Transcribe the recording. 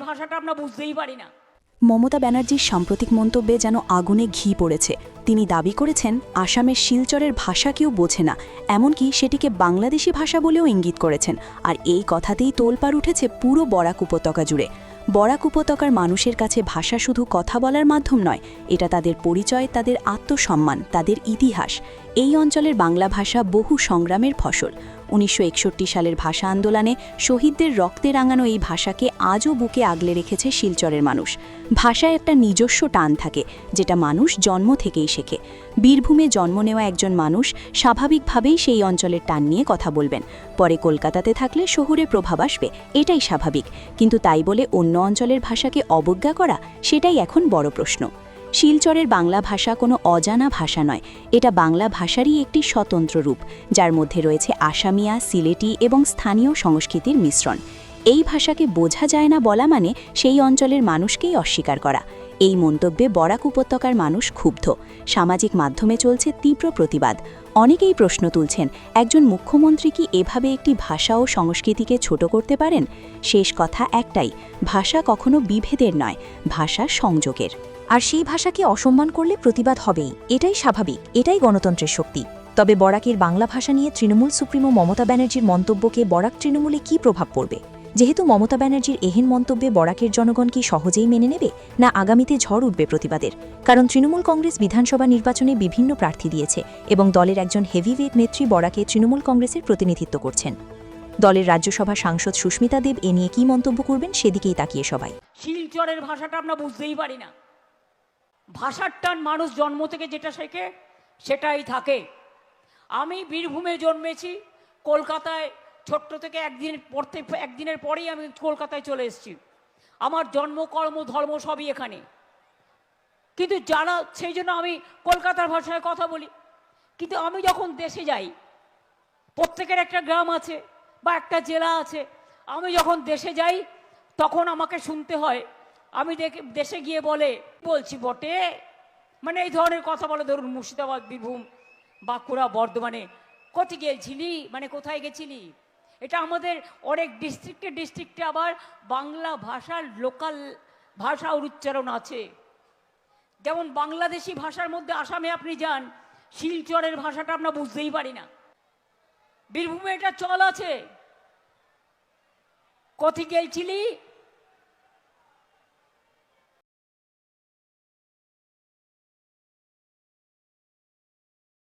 ভাষাটা আমরা বুঝতেই পারি না। মমতা ব্যানার্জির সাম্প্রতিক মন্তব্যে যেন আগুনে ঘি পড়েছে। তিনি দাবি করেছেন আসামের শিলচরের ভাষা কেউ বোঝে না, এমনকি সেটিকে বাংলাদেশি ভাষা বলেও ইঙ্গিত করেছেন। আর এই কথাতেই তোলপাড় উঠেছে পুরো বরাক উপত্যকা জুড়ে। বরাক উপত্যকার মানুষের কাছে ভাষা শুধু কথা বলার মাধ্যম নয়, এটা তাদের পরিচয়, তাদের আত্মসম্মান, তাদের ইতিহাস। এই অঞ্চলের বাংলা ভাষা বহু সংগ্রামের ফসল। 1961 সালের ভাষা আন্দোলনে শহীদদের রক্তে রাঙানো এই ভাষাকে আজও বুকে আগলে রেখেছে শিলচরের মানুষ। ভাষায় একটা নিজস্ব টান থাকে, যেটা মানুষ জন্ম থেকেই শেখে। বীরভূমে জন্ম নেওয়া একজন মানুষ স্বাভাবিকভাবেই সেই অঞ্চলের টান নিয়ে কথা বলবেন। পরে কলকাতাতে থাকলে শহুরে প্রভাব আসবে, এটাই স্বাভাবিক। কিন্তু তাই বলে অন্য অঞ্চলের ভাষাকে অবজ্ঞা করা, সেটাই এখন বড় প্রশ্ন। শিলচরের বাংলা ভাষা কোনো অজানা ভাষা নয়, এটা বাংলা ভাষারই একটি স্বতন্ত্র রূপ, যার মধ্যে রয়েছে আসামিয়া, সিলেটি এবং স্থানীয় সংস্কৃতির মিশ্রণ। এই ভাষাকে বোঝা যায় না বলা মানে সেই অঞ্চলের মানুষকেই অস্বীকার করা। এই মন্তব্যে বরাক উপত্যকার মানুষ ক্ষুব্ধ। সামাজিক মাধ্যমে চলছে তীব্র প্রতিবাদ। অনেকেই প্রশ্ন তুলছেন, একজন মুখ্যমন্ত্রী কি এভাবে একটি ভাষা ও সংস্কৃতিকে ছোট করতে পারেন? শেষ কথা একটাই, ভাষা কখনো বিভেদের নয়, ভাষা সংযোগের। আর সেই ভাষাকে অসম্মান করলে প্রতিবাদ হবেই, এটাই স্বাভাবিক, এটাই গণতন্ত্রের শক্তি। তবে বরাকের বাংলা ভাষা নিয়ে তৃণমূল সুপ্রিমো মমতা ব্যানার্জির মন্তব্যকে বরাক তৃণমূলে কী প্রভাব পড়বে? যেহেতু মমতা ব্যানার্জির এহেন মন্তব্যে বরাকের জনগণ কি সহজেই মেনে নেবে, না আগামীতে ঝড় উঠবে প্রতিবাদের? কারণ তৃণমূল কংগ্রেস বিধানসভা নির্বাচনে বিভিন্ন প্রার্থী দিয়েছে এবং দলের একজন হেভিওয়েট নেত্রী বরাকে তৃণমূল কংগ্রেসের প্রতিনিধিত্ব করছেন। দলের রাজ্যসভা সাংসদ সুস্মিতা দেব এ নিয়ে কী মন্তব্য করবেন সেদিকেই তাকিয়ে সবাই। শিলচরের ভাষাটা আমরা বুঝতেই পারি না। ভাষার টান মানুষ জন্ম থেকে যেটা শেখে সেটাই থাকে। আমি বীরভূমে জন্মেছি, কলকাতায় ছোট্ট থেকে একদিনের পরেই আমি কলকাতায় চলে এসেছি। আমার জন্ম, কর্ম, ধর্ম সবই এখানে। কিন্তু যারা, সেই জন্য আমি কলকাতার ভাষায় কথা বলি। কিন্তু আমি যখন দেশে যাই, প্রত্যেকের একটা গ্রাম আছে বা একটা জেলা আছে, আমি যখন দেশে যাই তখন আমাকে শুনতে হয়, আমি দেশে গিয়ে বলছি বটে, মানে এই ধরনের কথা বলে। ধরুন মুর্শিদাবাদ, বীরভূম, বাঁকুড়া, বর্ধমানে কোথায় গেছিলি, মানে কোথায় গেছিলি। এটা আমাদের অনেক ডিস্ট্রিক্টে আবার বাংলা ভাষার লোকাল ভাষা উচ্চারণ আছে। যেমন বাংলাদেশি ভাষার মধ্যে আসামে আপনি যান, শিলচরের ভাষাটা আমরা বুঝতেই পারি না। বীরভূমে এটা চল আছে, কোথায় গেছিলি